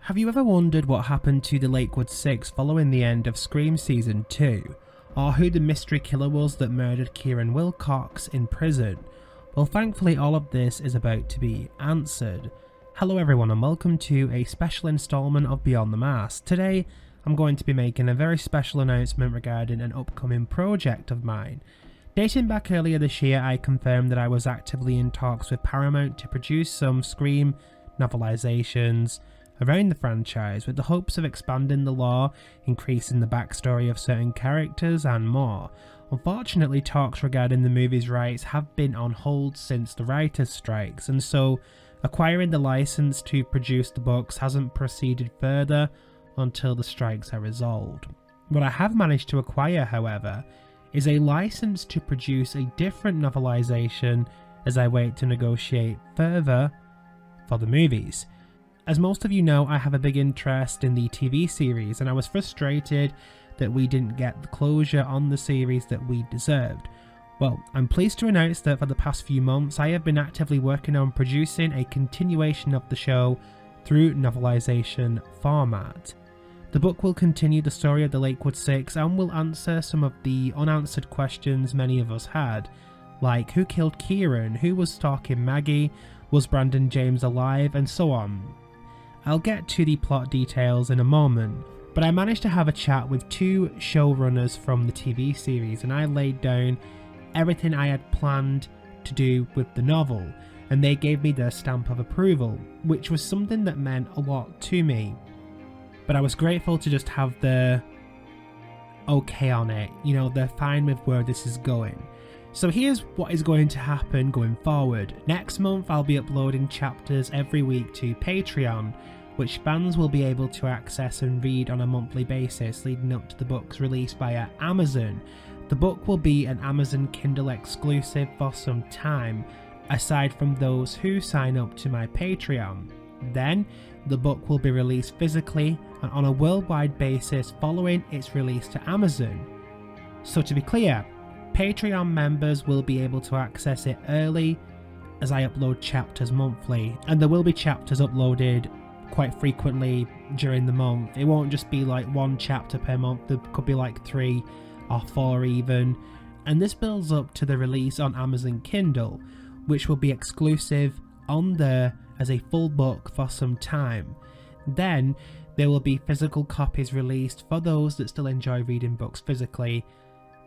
Have you ever wondered what happened to the Lakewood 6 following the end of Scream Season 2? Or who the mystery killer was that murdered Kieran Wilcox in prison? Well, thankfully all of this is about to be answered. Hello everyone and welcome to a special installment of Beyond the Mask. Today I'm going to be making a very special announcement regarding an upcoming project of mine. Dating back earlier this year, I confirmed that I was actively in talks with Paramount to produce some Scream novelizations around the franchise with the hopes of expanding the lore, increasing the backstory of certain characters and more. Unfortunately, talks regarding the movie's rights have been on hold since the writers' strikes, and so acquiring the license to produce the books hasn't proceeded further until the strikes are resolved. What I have managed to acquire, however, is a license to produce a different novelization as I wait to negotiate further for the movies. As most of you know, I have a big interest in the TV series, and I was frustrated that we didn't get the closure on the series that we deserved. Well, I'm pleased to announce that for the past few months I have been actively working on producing a continuation of the show through novelization format. The book will continue the story of the Lakewood 6 and will answer some of the unanswered questions many of us had, like who killed Kieran, who was stalking Maggie, was Brandon James alive, and so on. I'll get to the plot details in a moment, but I managed to have a chat with two showrunners from the TV series and I laid down everything I had planned to do with the novel, and they gave me their stamp of approval, which was something that meant a lot to me. But I was grateful to just have the okay on it, they're fine with where this is going. So here's what is going to happen going forward. Next month I'll be uploading chapters every week to Patreon, which fans will be able to access and read on a monthly basis leading up to the book's release via Amazon. The book will be an Amazon Kindle exclusive for some time, aside from those who sign up to my Patreon. Then, the book will be released physically and on a worldwide basis following its release to Amazon. So to be clear, Patreon members will be able to access it early as I upload chapters monthly, and there will be chapters uploaded quite frequently during the month. It won't just be like one chapter per month, there could be like 3 or 4 even, and this builds up to the release on Amazon Kindle, which will be exclusive on there as a full book for some time. Then there will be physical copies released for those that still enjoy reading books physically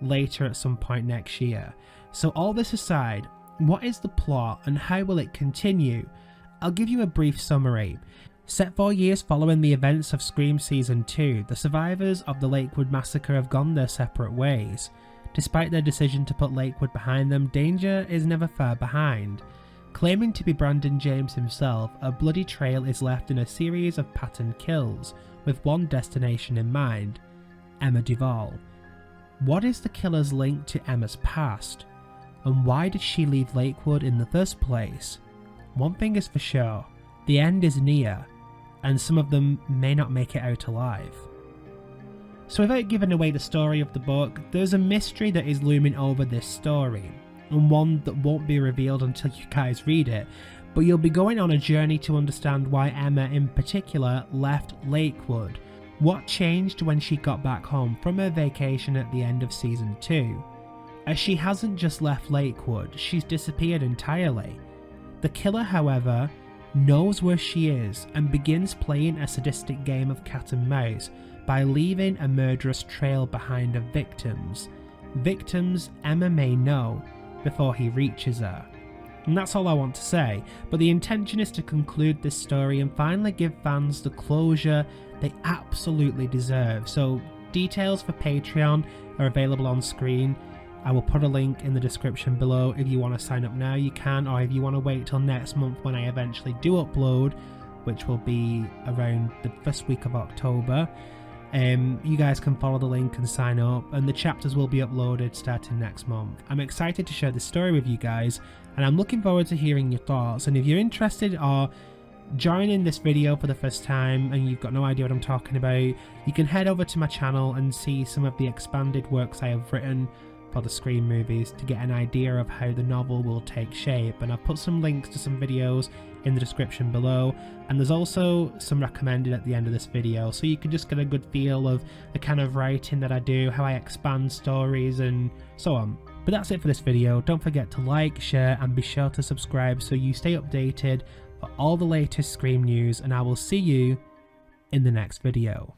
later at some point next year. So all this aside, what is the plot and how will it continue? I'll give you a brief summary. Set 4 years following the events of Scream Season 2, the survivors of the Lakewood massacre have gone their separate ways. Despite their decision to put Lakewood behind them, danger is never far behind. Claiming to be Brandon James himself, a bloody trail is left in a series of patterned kills, with one destination in mind: Emma Duval. What is the killer's link to Emma's past? And why did she leave Lakewood in the first place? One thing is for sure, the end is near, and some of them may not make it out alive. So without giving away the story of the book, there's a mystery that is looming over this story, and one that won't be revealed until you guys read it, but you'll be going on a journey to understand why Emma in particular left Lakewood. What changed when she got back home from her vacation at the end of Season 2? As she hasn't just left Lakewood, she's disappeared entirely. The killer, however, knows where she is and begins playing a sadistic game of cat and mouse by leaving a murderous trail behind of victims. Victims Emma may know before he reaches her. And that's all I want to say, but the intention is to conclude this story and finally give fans the closure they absolutely deserve. So details for Patreon are available on screen. I will put a link in the description below. If you want to sign up now you can, or if you want to wait till next month when I eventually do upload, which will be around the first week of October, you guys can follow the link and sign up, and the chapters will be uploaded starting next month. I'm excited to share this story with you guys, and I'm looking forward to hearing your thoughts. And if you're interested or joining this video for the first time and you've got no idea what I'm talking about, you can head over to my channel and see some of the expanded works I have written for the Scream movies to get an idea of how the novel will take shape, and I've put some links to some videos in the description below, and there's also some recommended at the end of this video, so you can just get a good feel of the kind of writing that I do, how I expand stories and so on. But that's it for this video. Don't forget to like, share, and be sure to subscribe so you stay updated for all the latest Scream news, and I will see you in the next video.